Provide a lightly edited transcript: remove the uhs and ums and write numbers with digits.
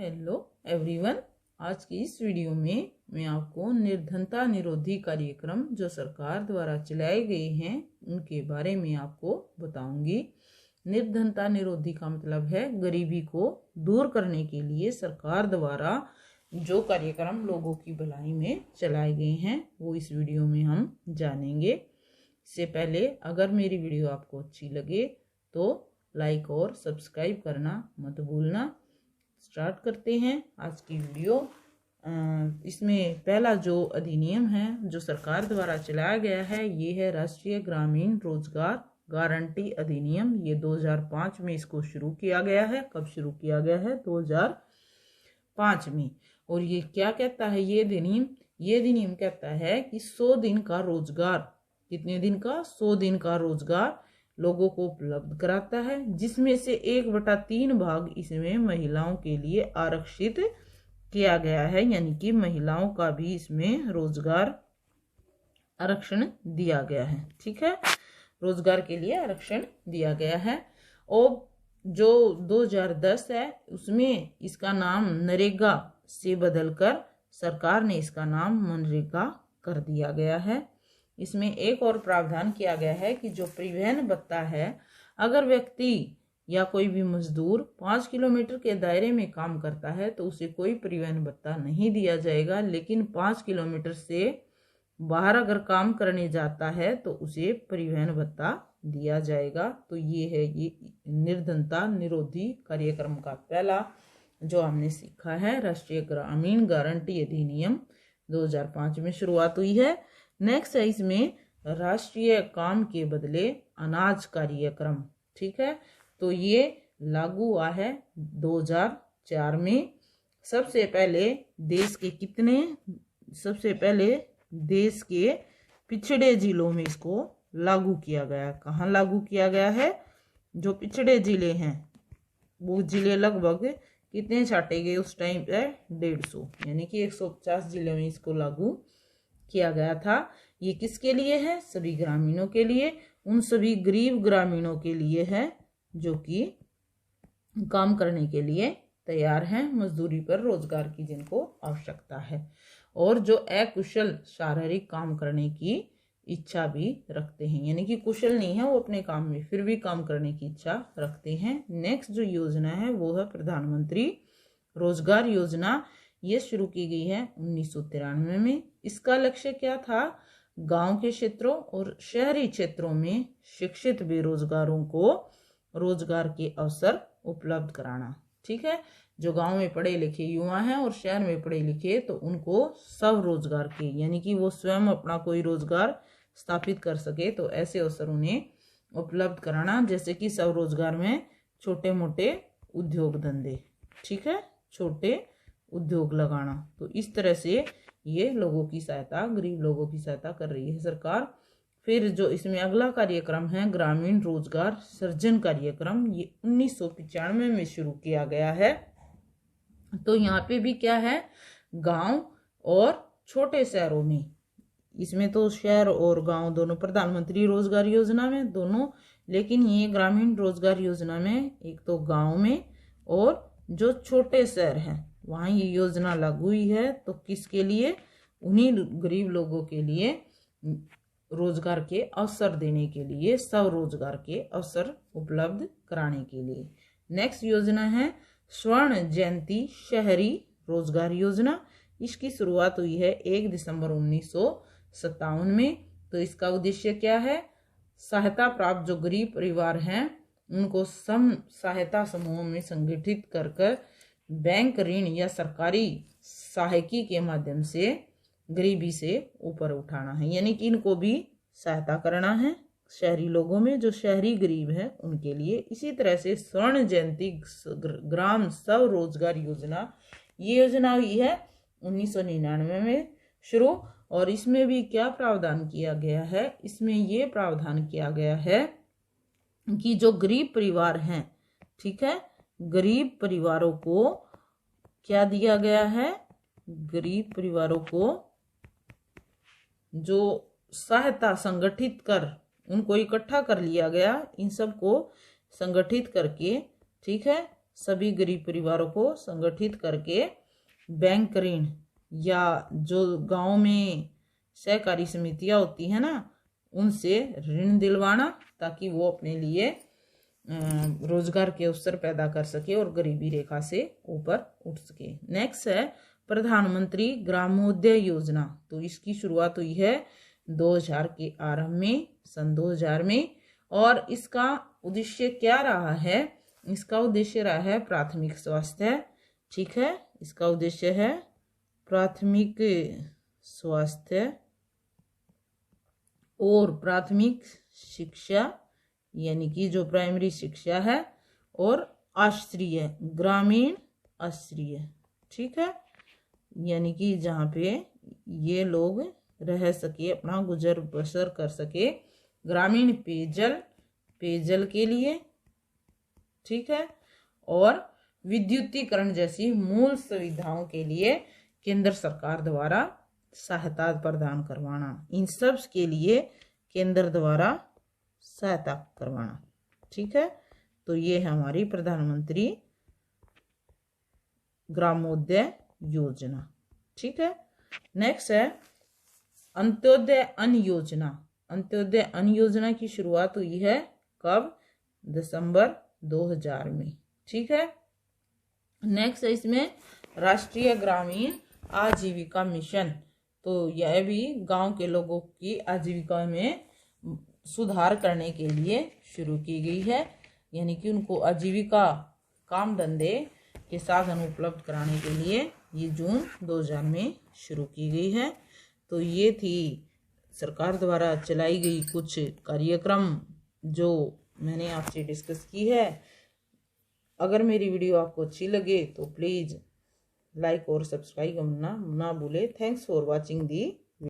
Hello everyone. आज की इस वीडियो में मैं आपको निर्धनता निरोधी कार्यक्रम जो सरकार द्वारा चलाए गए हैं उनके बारे में आपको बताऊंगी। निर्धनता निरोधी का मतलब है गरीबी को दूर करने के लिए सरकार द्वारा जो कार्यक्रम लोगों की भलाई में चलाए गए हैं वो इस वीडियो में हम जानेंगे। इससे पहले अगर मेरी वीडियो आपको अच्छी लगे तो लाइक और सब्सक्राइब करना मत भूलना। स्टार्ट करते हैं आज की वीडियो। इसमें पहला जो अधिनियम है जो सरकार द्वारा चलाया गया है ये है राष्ट्रीय ग्रामीण रोजगार गारंटी अधिनियम। ये 2005 में इसको शुरू किया गया है। कब शुरू किया गया है? 2005 में। और ये क्या कहता है ये अधिनियम कहता है कि 100 दिन का रोजगार, कितने दिन का? 100 दिन का रोजगार लोगों को उपलब्ध कराता है, जिसमें से 1/3 भाग इसमें महिलाओं के लिए आरक्षित किया गया है, यानी कि महिलाओं का भी इसमें रोजगार आरक्षण दिया गया है। ठीक है, रोजगार के लिए आरक्षण दिया गया है। और जो 2010 है उसमें इसका नाम नरेगा से बदलकर सरकार ने इसका नाम मनरेगा कर दिया गया है। इसमें एक और प्रावधान किया गया है कि जो परिवहन भत्ता है, अगर व्यक्ति या कोई भी मजदूर 5 किलोमीटर के दायरे में काम करता है तो उसे कोई परिवहन भत्ता नहीं दिया जाएगा, लेकिन 5 किलोमीटर से बाहर अगर काम करने जाता है तो उसे परिवहन भत्ता दिया जाएगा। तो ये है ये निर्धनता निरोधी कार्यक्रम का पहला जो हमने सीखा है, राष्ट्रीय ग्रामीण गारंटी अधिनियम 2005 में शुरुआत हुई है। नेक्स्ट है इसमें राष्ट्रीय काम के बदले अनाज कार्यक्रम। ठीक है, तो ये लागू हुआ है 2004 में। सबसे पहले देश के पिछड़े जिलों में इसको लागू किया गया। कहाँ लागू किया गया है? जो पिछड़े जिले हैं वो जिले लगभग कितने छाटे गए उस टाइम पे? 150, यानी कि 150 जिलों में इसको लागू किया गया था। ये किसके लिए है? सभी ग्रामीणों के लिए, उन सभी गरीब ग्रामीणों के लिए है जो कि काम करने के लिए तैयार हैं, मजदूरी पर रोजगार की जिनको आवश्यकता है, और जो अकुशल शारीरिक काम करने की इच्छा भी रखते हैं, यानी कि कुशल नहीं है वो अपने काम में फिर भी काम करने की इच्छा रखते हैं। नेक्स्ट जो योजना है वो है प्रधानमंत्री रोजगार योजना। ये शुरू की गई है 1993 में। इसका लक्ष्य क्या था? गांव के क्षेत्रों और शहरी क्षेत्रों में शिक्षित बेरोजगारों को रोजगार के अवसर उपलब्ध कराना। ठीक है, जो गांव में पढ़े लिखे युवा हैं और शहर में पढ़े लिखे तो उनको सब रोजगार के, यानी कि वो स्वयं अपना कोई रोजगार स्थापित कर सके, तो ऐसे अवसर उन्हें उपलब्ध कराना। जैसे कि सब रोजगार में छोटे मोटे उद्योग धंधे, ठीक है, छोटे उद्योग लगाना। तो इस तरह से ये लोगों की सहायता, गरीब लोगों की सहायता कर रही है सरकार। फिर जो इसमें अगला कार्यक्रम है ग्रामीण रोजगार सृजन कार्यक्रम, ये 1995 में शुरू किया गया है। तो यहाँ पे भी क्या है? गांव और छोटे शहरों में, इसमें तो शहर और गांव दोनों प्रधानमंत्री रोजगार योजना में दोनों, लेकिन ये ग्रामीण रोजगार योजना में एक तो गांव में और जो छोटे शहर हैं वहाँ ये योजना लागू हुई है। तो किसके लिए? उन्हीं गरीब लोगों के लिए रोजगार के अवसर देने के लिए, सब रोजगार के अवसर उपलब्ध कराने के लिए। नेक्स्ट योजना है स्वर्ण जयंती शहरी रोजगार योजना। इसकी शुरुआत हुई है 1 दिसंबर 1957 में। तो इसका उद्देश्य क्या है? सहायता प्राप्त जो गरीब परिवार हैं उनको सम सहायता समूहों में संगठित कर बैंक ऋण या सरकारी सहायकी के माध्यम से गरीबी से ऊपर उठाना है, यानी कि इनको भी सहायता करना है शहरी लोगों में, जो शहरी गरीब है उनके लिए। इसी तरह से स्वर्ण जयंती ग्राम स्व रोजगार योजना, ये योजना हुई है 1999 में शुरू। और इसमें भी क्या प्रावधान किया गया है? इसमें ये प्रावधान किया गया है कि जो गरीब परिवार हैं, ठीक है, गरीब परिवारों को क्या दिया गया है? गरीब परिवारों को जो सहायता संगठित कर, उनको इकट्ठा कर लिया गया, इन सब को संगठित करके, ठीक है, सभी गरीब परिवारों को संगठित करके बैंक ऋण या जो गांव में सहकारी समितियां होती है ना, उनसे ऋण दिलवाना, ताकि वो अपने लिए रोजगार के अवसर पैदा कर सके और गरीबी रेखा से ऊपर उठ सके। नेक्स्ट है प्रधानमंत्री ग्रामोदय योजना। तो इसकी शुरुआत हुई है 2000 के आरंभ में, सन 2000 में। और इसका उद्देश्य क्या रहा है? इसका उद्देश्य रहा है प्राथमिक स्वास्थ्य। ठीक है, इसका उद्देश्य है प्राथमिक स्वास्थ्य और प्राथमिक शिक्षा, यानी कि जो प्राइमरी शिक्षा है, और आश्रय, ग्रामीण आश्रय। ठीक है, यानी कि जहाँ पे ये लोग रह सके, अपना गुजर बसर कर सके, ग्रामीण पेयजल के लिए। ठीक है, और विद्युतीकरण जैसी मूल सुविधाओं के लिए केंद्र सरकार द्वारा सहायता प्रदान करवाना। इन सब के लिए केंद्र द्वारा सहायता करवाना। ठीक है, तो ये है हमारी प्रधानमंत्री ग्रामोदय योजना। ठीक है, नेक्स्ट है अंत्योदय अन्न योजना। अंत्योदय अन्न योजना की शुरुआत हुई है कब? दिसंबर 2000 में। ठीक है, नेक्स्ट है इसमें राष्ट्रीय ग्रामीण आजीविका मिशन। तो यह भी गांव के लोगों की आजीविका में सुधार करने के लिए शुरू की गई है, यानी कि उनको आजीविका, काम धंधे के साधन उपलब्ध कराने के लिए ये जून 2000 में शुरू की गई है। तो ये थी सरकार द्वारा चलाई गई कुछ कार्यक्रम जो मैंने आपसे डिस्कस की है। अगर मेरी वीडियो आपको अच्छी लगे तो प्लीज़ लाइक और सब्सक्राइब करना ना भूले। Thanks for watching the